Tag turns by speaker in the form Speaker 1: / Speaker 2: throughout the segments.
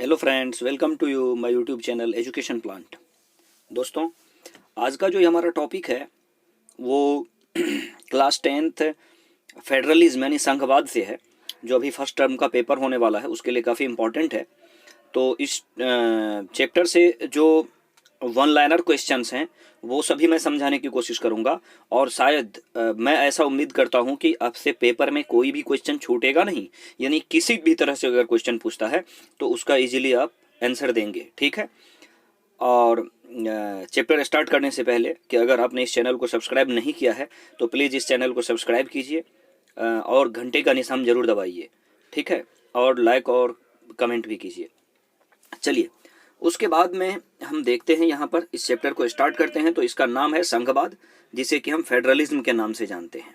Speaker 1: Hello friends, welcome to you my YouTube channel education plant. दोस्तों, आज का जो हमारा टॉपिक है वो क्लास 10th फेडरलिज्म यानी संघवाद से है, जो अभी फर्स्ट टर्म का पेपर होने वाला है उसके लिए काफ़ी इम्पोर्टेंट है। तो इस चैप्टर से जो वन लाइनर क्वेश्चंस हैं वो सभी मैं समझाने की कोशिश करूंगा, और शायद मैं ऐसा उम्मीद करता हूं कि आपसे पेपर में कोई भी क्वेश्चन छूटेगा नहीं, यानी किसी भी तरह से अगर क्वेश्चन पूछता है तो उसका इजीली आप आंसर देंगे, ठीक है। और चैप्टर स्टार्ट करने से पहले कि अगर आपने इस चैनल को सब्सक्राइब नहीं किया है तो प्लीज़ इस चैनल को सब्सक्राइब कीजिए और घंटे का निशान जरूर दबाइए, ठीक है, और लाइक और कमेंट भी कीजिए। चलिए, उसके बाद में हम देखते हैं, यहाँ पर इस चैप्टर को स्टार्ट करते हैं। तो इसका नाम है संघवाद, जिसे कि हम फेडरलिज्म के नाम से जानते हैं,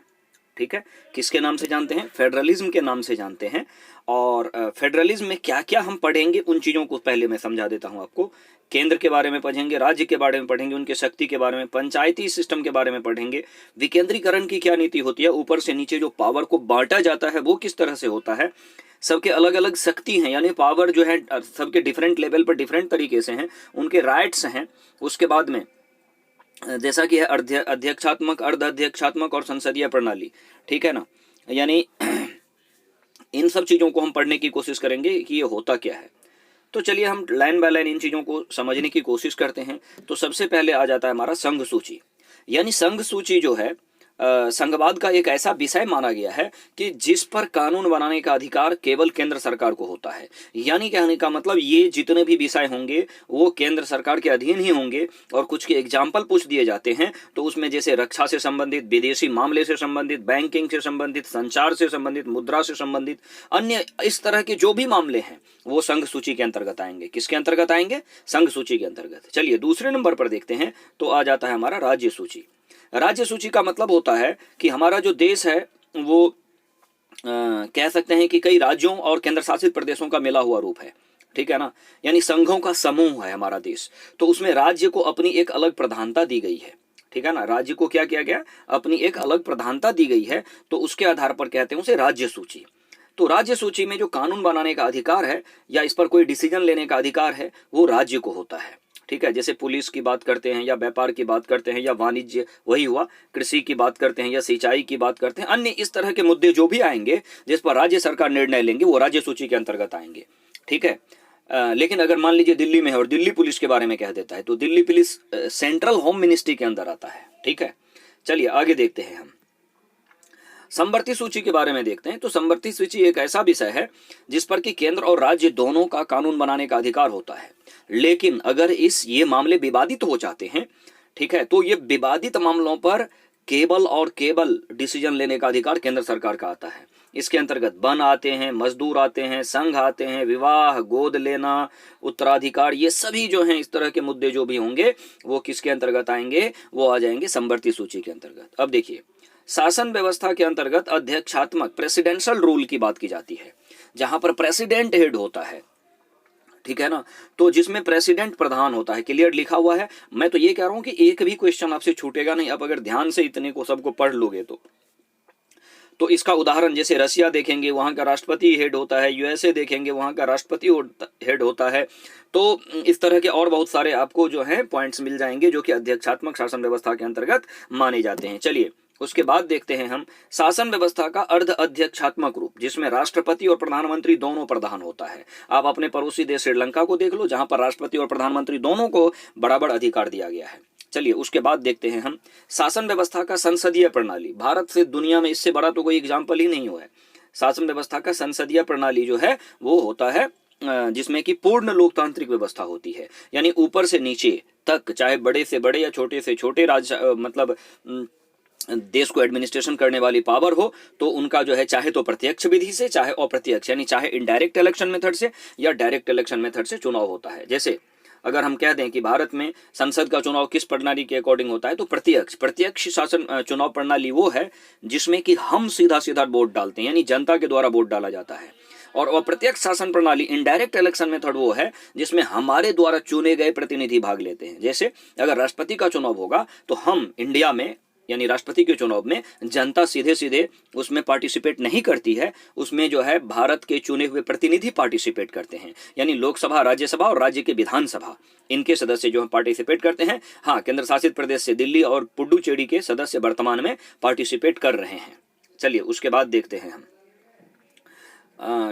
Speaker 1: ठीक है। किसके नाम से जानते हैं? फेडरलिज्म के नाम से जानते हैं। और फेडरलिज्म में क्या क्या हम पढ़ेंगे उन चीज़ों को पहले मैं समझा देता हूं आपको। केंद्र के बारे में पढ़ेंगे, राज्य के बारे में पढ़ेंगे, उनके शक्ति के बारे में, पंचायती सिस्टम के बारे में पढ़ेंगे, विकेंद्रीकरण की क्या नीति होती है, ऊपर से नीचे जो पावर को बांटा जाता है वो किस तरह से होता है, सबके अलग अलग शक्ति हैं, यानी पावर जो है सबके डिफरेंट लेवल पर डिफरेंट तरीके से हैं, उनके राइट्स हैं। उसके बाद में जैसा कि है अध्यक्षात्मक, अर्ध अध्यक्षात्मक और संसदीय प्रणाली, ठीक है ना, यानी इन सब चीज़ों को हम पढ़ने की कोशिश करेंगे कि ये होता क्या है। तो चलिए हम लाइन बाय लाइन इन चीज़ों को समझने की कोशिश करते हैं। तो सबसे पहले आ जाता है हमारा संघ सूची, यानी संघ सूची जो है संघवाद का एक ऐसा विषय माना गया है कि जिस पर कानून बनाने का अधिकार केवल केंद्र सरकार को होता है। यानी कहने का मतलब ये जितने भी विषय होंगे वो केंद्र सरकार के अधीन ही होंगे। और कुछ के एग्जाम्पल पूछ दिए जाते हैं तो उसमें जैसे रक्षा से संबंधित, विदेशी मामले से संबंधित, बैंकिंग से संबंधित, संचार से संबंधित, मुद्रा से संबंधित, अन्य इस तरह के जो भी मामले हैं वो संघ सूची के अंतर्गत आएंगे। किसके अंतर्गत आएंगे? संघ सूची के अंतर्गत। चलिए दूसरे नंबर पर देखते हैं, तो आ जाता है हमारा राज्य सूची। राज्य सूची का मतलब होता है कि हमारा जो देश है वो कह सकते हैं कि कई राज्यों और केंद्र शासित प्रदेशों का मिला हुआ रूप है, ठीक है ना, यानी संघों का समूह है हमारा देश। तो उसमें राज्य को अपनी एक अलग प्रधानता दी गई है, ठीक है ना। राज्य को क्या किया गया? अपनी एक अलग प्रधानता दी गई है, तो उसके आधार पर कहते हैं उसे राज्य सूची। तो राज्य सूची में जो कानून बनाने का अधिकार है या इस पर कोई डिसीजन लेने का अधिकार है वो राज्य को होता है, ठीक है। जैसे पुलिस की बात करते हैं या व्यापार की बात करते हैं या वाणिज्य, वही हुआ, कृषि की बात करते हैं या सिंचाई की बात करते हैं, अन्य इस तरह के मुद्दे जो भी आएंगे जिस पर राज्य सरकार निर्णय लेंगे वो राज्य सूची के अंतर्गत आएंगे, ठीक है। लेकिन अगर मान लीजिए दिल्ली में है और दिल्ली पुलिस के बारे में कह देता है तो Delhi police central home ministry के अंदर आता है, ठीक है। चलिए आगे देखते हैं, हम समवर्ती सूची के बारे में देखते हैं। तो समवर्ती सूची एक ऐसा विषय है जिस पर कि केंद्र और राज्य दोनों का कानून बनाने का अधिकार होता है। लेकिन अगर ये मामले विवादित हो जाते हैं, ठीक है, तो ये विवादित मामलों पर केवल और केवल डिसीजन लेने का अधिकार केंद्र सरकार का आता है। इसके अंतर्गत वन आते हैं, मजदूर आते हैं, संघ आते हैं, विवाह, गोद लेना, उत्तराधिकार, ये सभी जो हैं इस तरह के मुद्दे जो भी होंगे वो किसके अंतर्गत आएंगे? वो आ जाएंगे समवर्ती सूची के अंतर्गत। अब देखिए, शासन व्यवस्था के अंतर्गत अध्यक्षात्मक प्रेसिडेंशियल रूल की बात की जाती है, जहां पर प्रेसिडेंट हेड होता है, ठीक है ना। तो जिसमें प्रेसिडेंट प्रधान होता है, क्लियर लिखा हुआ है। मैं तो ये कह रहा हूं कि एक भी क्वेश्चन आपसे छूटेगा नहीं, आप अगर ध्यान से इतने को सबको पढ़ लोगे तो इसका उदाहरण जैसे रसिया देखेंगे वहां का राष्ट्रपति हेड होता है, यूएसए देखेंगे वहां का राष्ट्रपति हेड होता है। तो इस तरह के और बहुत सारे आपको जो है पॉइंट्स मिल जाएंगे जो कि अध्यक्षात्मक शासन व्यवस्था के अंतर्गत माने जाते हैं। चलिए उसके बाद देखते हैं हम शासन व्यवस्था का अर्ध अध्यक्षात्मक रूप, जिसमें राष्ट्रपति और प्रधानमंत्री दोनों प्रधान होता है। आप अपने पड़ोसी देश श्रीलंका को देख लो, जहां पर राष्ट्रपति और प्रधानमंत्री दोनों को बराबर अधिकार दिया गया है। चलिए उसके बाद देखते हैं हम शासन व्यवस्था का संसदीय प्रणाली। भारत से दुनिया में इससे बड़ा तो कोई एग्जाम्पल ही नहीं हुआ है। शासन व्यवस्था का संसदीय प्रणाली जो है वो होता है जिसमें कि पूर्ण लोकतांत्रिक व्यवस्था होती है, यानी ऊपर से नीचे तक, चाहे बड़े से बड़े या छोटे से छोटे राज्य मतलब देश को एडमिनिस्ट्रेशन करने वाली पावर हो, तो उनका जो है चाहे तो प्रत्यक्ष विधि से, चाहे अप्रत्यक्ष, यानी चाहे इनडायरेक्ट इलेक्शन मेथड से या डायरेक्ट इलेक्शन मेथड से चुनाव होता है। जैसे अगर हम कह दें कि भारत में संसद का चुनाव किस प्रणाली के अकॉर्डिंग होता है, तो प्रत्यक्ष शासन चुनाव प्रणाली वो है जिसमें कि हम सीधा सीधा वोट डालते हैं, यानी जनता के द्वारा वोट डाला जाता है। और अप्रत्यक्ष शासन प्रणाली इनडायरेक्ट इलेक्शन मेथड वो है जिसमें हमारे द्वारा चुने गए प्रतिनिधि भाग लेते हैं। जैसे अगर राष्ट्रपति का चुनाव होगा तो हम इंडिया में यानी राष्ट्रपति के चुनाव में जनता सीधे सीधे उसमें पार्टिसिपेट नहीं करती है, उसमें जो है भारत के चुने हुए प्रतिनिधि पार्टिसिपेट करते हैं, यानी लोकसभा, राज्यसभा और राज्य के विधानसभा, इनके सदस्य जो है पार्टिसिपेट करते हैं। हाँ, केंद्र शासित प्रदेश से दिल्ली और पुडुचेरी के सदस्य वर्तमान में पार्टिसिपेट कर रहे हैं। चलिए उसके बाद देखते हैं हम।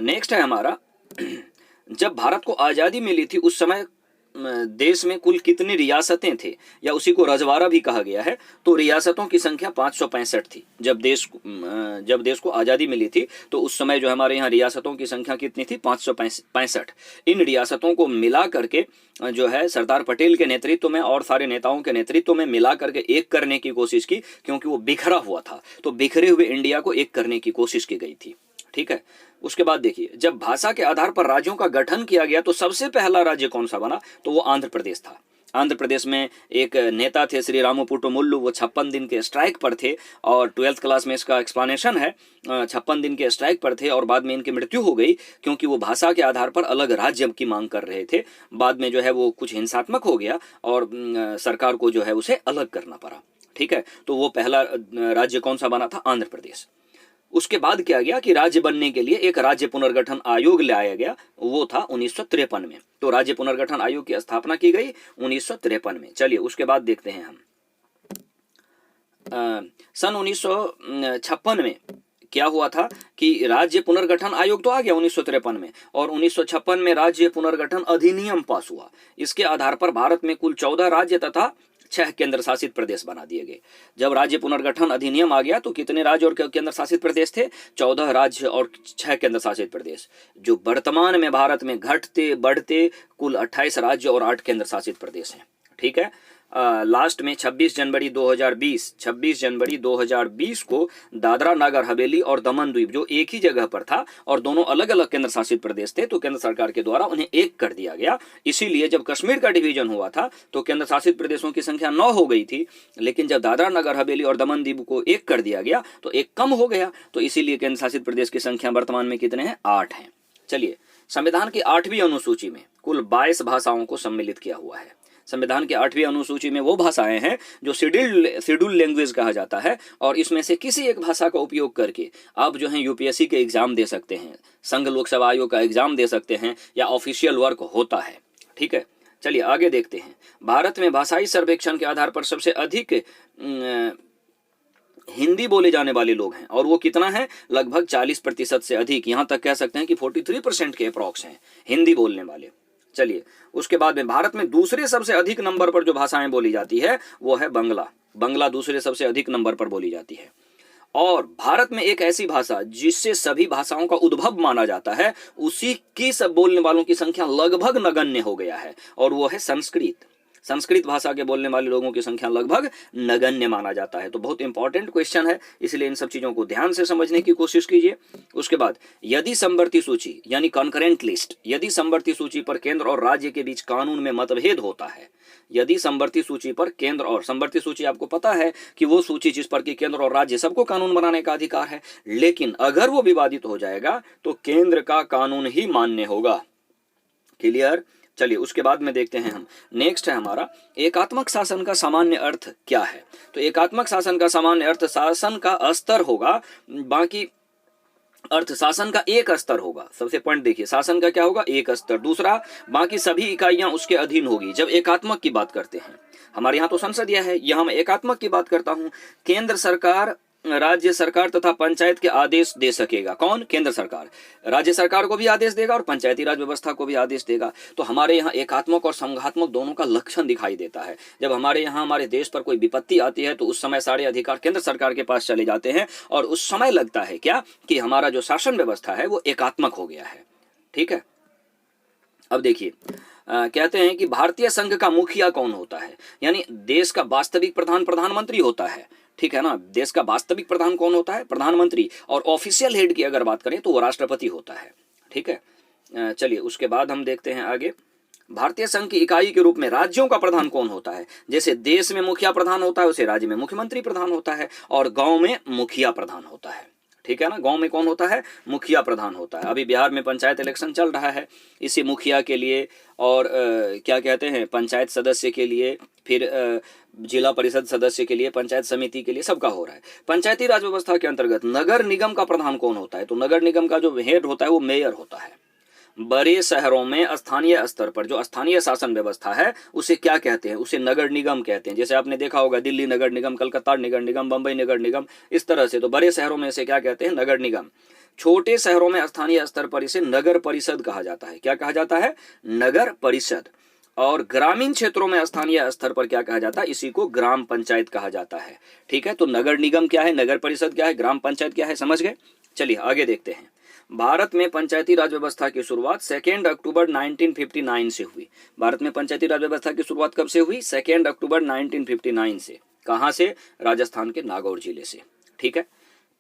Speaker 1: नेक्स्ट है हमारा, जब भारत को आज़ादी मिली थी उस समय देश में कुल कितनी रियासतें थे, या उसी को रजवाड़ा भी कहा गया है। तो रियासतों की संख्या 565 थी। जब देश को आज़ादी मिली थी तो उस समय जो हमारे यहाँ रियासतों की संख्या कितनी थी, 565। इन रियासतों को मिला करके जो है सरदार पटेल के नेतृत्व में और सारे नेताओं के नेतृत्व में मिला करके एक करने की कोशिश की, क्योंकि वो बिखरा हुआ था। तो बिखरे हुए इंडिया को एक करने की कोशिश की गई थी। ठीक है, उसके बाद देखिए, जब भाषा के आधार पर राज्यों का गठन किया गया तो सबसे पहला राज्य कौन सा बना, तो वो आंध्र प्रदेश था। आंध्र प्रदेश में एक नेता थे श्री रामपुट्टू मुल्लू, वो 56 दिन के स्ट्राइक पर थे, और 12th क्लास में इसका एक्सप्लेनेशन है। 56 दिन के स्ट्राइक पर थे और बाद में इनकी मृत्यु हो गई, क्योंकि वो भाषा के आधार पर अलग राज्य की मांग कर रहे थे। बाद में जो है वो कुछ हिंसात्मक हो गया और सरकार को जो है उसे अलग करना पड़ा। ठीक है, तो वो पहला राज्य कौन सा बना था, आंध्र प्रदेश। उसके बाद क्या गया कि राज्य बनने के लिए एक राज्य पुनर्गठन आयोग लाया गया, वो था 1953 में। तो राज्य पुनर्गठन आयोग की स्थापना की गई 1953 में। चलिए उसके बाद देखते हैं हम। सन 1956 में क्या हुआ था कि राज्य पुनर्गठन आयोग तो आ गया 1953 में, और 1956 में राज्य पुनर्गठन अधिनियम पास हुआ। इसके आधार पर भारत में कुल 14 राज्य तथा 6 केंद्र शासित प्रदेश बना दिए गए। जब राज्य पुनर्गठन अधिनियम आ गया तो कितने राज्य और केंद्र शासित प्रदेश थे, 14 राज्य और 6 केंद्र शासित प्रदेश, जो वर्तमान में भारत में घटते बढ़ते कुल 28 राज्य और 8 केंद्र शासित प्रदेश हैं। ठीक है, लास्ट में 26 जनवरी 2020 को दादरा नगर हवेली और दमन द्वीप, जो एक ही जगह पर था और दोनों अलग अलग केंद्र शासित प्रदेश थे, तो केंद्र सरकार के द्वारा उन्हें एक कर दिया गया। इसीलिए जब कश्मीर का डिवीजन हुआ था तो केंद्र शासित प्रदेशों की संख्या 9 हो गई थी, लेकिन जब दादरा नगर हवेली और दमन द्वीप को एक कर दिया गया तो एक कम हो गया। तो इसीलिए केंद्र शासित प्रदेश की संख्या वर्तमान में कितने हैं, 8 हैं। चलिए, संविधान की 8वीं अनुसूची में कुल 22 भाषाओं को सम्मिलित किया हुआ है। संविधान की 8वीं अनुसूची में वो भाषाएं हैं जो शेड्यूल लैंग्वेज कहा जाता है, और इसमें से किसी एक भाषा का उपयोग करके आप जो है यूपीएससी के एग्जाम दे सकते हैं, संघ लोक सेवा आयोग का एग्जाम दे सकते हैं, या ऑफिशियल वर्क होता है। ठीक है, चलिए आगे देखते हैं। भारत में भाषाई सर्वेक्षण के आधार पर सबसे अधिक हिंदी बोले जाने वाले लोग हैं, और वो कितना है, लगभग 40% से अधिक, यहां तक कह सकते हैं कि 43% के अप्रॉक्स हैं हिंदी बोलने वाले। चलिए उसके बाद में भारत में दूसरे सबसे अधिक नंबर पर जो भाषाएं बोली जाती है वो है बंगला दूसरे सबसे अधिक नंबर पर बोली जाती है। और भारत में एक ऐसी भाषा जिससे सभी भाषाओं का उद्भव माना जाता है, उसी की सब बोलने वालों की संख्या लगभग नगण्य हो गया है, और वो है संस्कृत। संस्कृत भाषा के बोलने वाले लोगों की संख्या लगभग नगण्य माना जाता है। तो बहुत इंपॉर्टेंट क्वेश्चन है, इसलिए इन सब चीजों को ध्यान से समझने की कोशिश कीजिए। उसके बाद, यदि समवर्ती सूची यानी कॉन्करेंट लिस्ट, यदि समवर्ती सूची पर केंद्र और राज्य के बीच कानून में मतभेद होता है, यदि समवर्ती सूची पर केंद्र और समवर्ती सूची, आपको पता है कि वो सूची जिस पर कि केंद्र और राज्य सबको कानून बनाने का अधिकार है, लेकिन अगर वो विवादित हो जाएगा तो केंद्र का कानून ही मान्य होगा। क्लियर? चलिए उसके बाद में देखते हैं हम। नेक्स्ट है हमारा, एकात्मक शासन का सामान्य अर्थ क्या है। तो एकात्मक शासन का सामान्य अर्थ शासन का स्तर होगा, बाकी अर्थ शासन का एक स्तर होगा। सबसे पॉइंट देखिए, शासन का क्या होगा, एक स्तर। दूसरा, बाकी सभी इकाइयां उसके अधीन होगी। जब एकात्मक की बात करते हैं, हमारे यहाँ तो संसदीय है, यहाँ मैं एकात्मक की बात करता हूं। केंद्र सरकार, राज्य सरकार तथा पंचायत के आदेश दे सकेगा। कौन? केंद्र सरकार राज्य सरकार को भी आदेश देगा और पंचायती राज व्यवस्था को भी आदेश देगा। तो हमारे यहाँ एकात्मक और संघात्मक दोनों का लक्षण दिखाई देता है। जब हमारे यहाँ हमारे देश पर कोई विपत्ति आती है तो उस समय सारे अधिकार केंद्र सरकार के पास चले जाते हैं, और उस समय लगता है क्या कि हमारा जो शासन व्यवस्था है वो एकात्मक हो गया है। ठीक है, अब देखिए, कहते हैं कि भारतीय संघ का मुखिया कौन होता है, यानी देश का वास्तविक प्रधान प्रधानमंत्री होता है। ठीक है ना, देश का वास्तविक प्रधान कौन होता है? प्रधानमंत्री। और ऑफिशियल हेड की अगर बात करें तो वो राष्ट्रपति होता है। ठीक है, चलिए उसके बाद हम देखते हैं आगे। भारतीय संघ की इकाई के रूप में राज्यों का प्रधान कौन होता है? जैसे देश में मुखिया प्रधान होता है, उसे राज्य में मुख्यमंत्री प्रधान होता है, और गांव में मुखिया प्रधान होता है। ठीक है ना। गांव में कौन होता है? मुखिया प्रधान होता है। अभी बिहार में पंचायत इलेक्शन चल रहा है, इसी मुखिया के लिए और क्या कहते हैं, पंचायत सदस्य के लिए, फिर जिला परिषद सदस्य के लिए, पंचायत समिति के लिए, सबका हो रहा है। पंचायती राज व्यवस्था के अंतर्गत नगर निगम का प्रधान कौन होता है? तो नगर निगम का जो हेड होता है वो मेयर होता है। बड़े शहरों में स्थानीय स्तर पर जो स्थानीय शासन व्यवस्था है उसे क्या कहते हैं? उसे नगर निगम कहते हैं। जैसे आपने देखा होगा दिल्ली नगर निगम, कलकत्ता नगर निगम, बंबई नगर निगम, इस तरह से। तो बड़े शहरों में इसे क्या कहते हैं? नगर निगम। छोटे शहरों में स्थानीय स्तर पर इसे नगर परिषद कहा जाता है। क्या कहा जाता है? नगर परिषद। और ग्रामीण क्षेत्रों में स्थानीय स्तर पर क्या कहा जाता है? इसी को ग्राम पंचायत कहा जाता है। ठीक है, तो नगर निगम क्या है, नगर परिषद क्या है, ग्राम पंचायत क्या है, समझ गए। चलिए आगे देखते हैं। भारत में पंचायती राज व्यवस्था की शुरुआत 2 अक्टूबर 1959 से हुई। भारत में पंचायती राज व्यवस्था की शुरुआत कब से हुई? 2 अक्टूबर 1959 से। कहां से? राजस्थान के नागौर जिले से। ठीक है।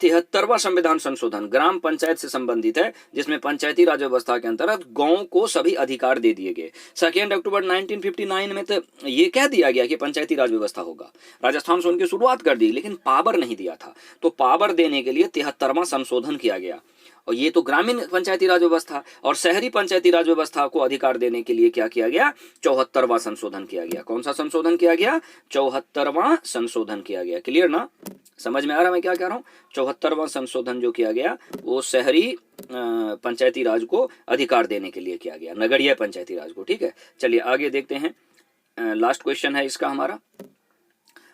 Speaker 1: 73वां संविधान संशोधन ग्राम पंचायत से संबंधित है, जिसमें पंचायती राज व्यवस्था के अंतर्गत गांव को सभी अधिकार दे दिए गए। 2 अक्टूबर 1959 में तो ये कह दिया गया कि पंचायती राज व्यवस्था होगा। राजस्थान से उनकी शुरुआत कर दी, लेकिन पावर नहीं दिया था। तो पावर देने के लिए 73वां संशोधन किया गया। और ये तो ग्रामीण पंचायती राज व्यवस्था, और शहरी पंचायती राज व्यवस्था को अधिकार देने के लिए क्या किया गया? 74वां संशोधन किया गया। कौन सा संशोधन किया गया? 74वां संशोधन किया गया। क्लियर ना? समझ में आ रहा मैं क्या कह रहा हूं? 74वां संशोधन जो किया गया वो शहरी पंचायती राज को अधिकार देने के लिए किया गया, नगरीय पंचायती राज को। ठीक है, चलिए आगे देखते हैं। लास्ट क्वेश्चन है इसका हमारा।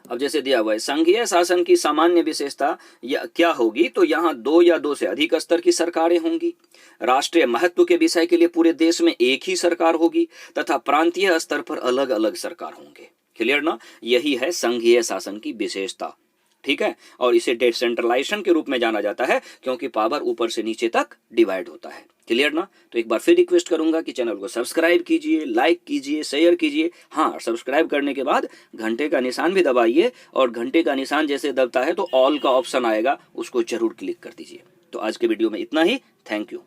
Speaker 1: अब जैसे दिया हुआ है, संघीय शासन की सामान्य विशेषता क्या होगी? तो यहाँ 2 या 2 से अधिक स्तर की सरकारें होंगी। राष्ट्रीय महत्व के विषय के लिए पूरे देश में एक ही सरकार होगी, तथा प्रांतीय स्तर पर अलग अलग सरकार होंगे। क्लियर ना? यही है संघीय शासन की विशेषता। ठीक है, और इसे डिसेंट्रलाइजेशन के रूप में जाना जाता है, क्योंकि पावर ऊपर से नीचे तक डिवाइड होता है। क्लियर ना? तो एक बार फिर रिक्वेस्ट करूंगा कि चैनल को सब्सक्राइब कीजिए, लाइक कीजिए, शेयर कीजिए। हाँ, सब्सक्राइब करने के बाद घंटे का निशान भी दबाइए, और घंटे का निशान जैसे दबता है तो ऑल का ऑप्शन आएगा, उसको जरूर क्लिक कर दीजिए। तो आज के वीडियो में इतना ही। Thank you.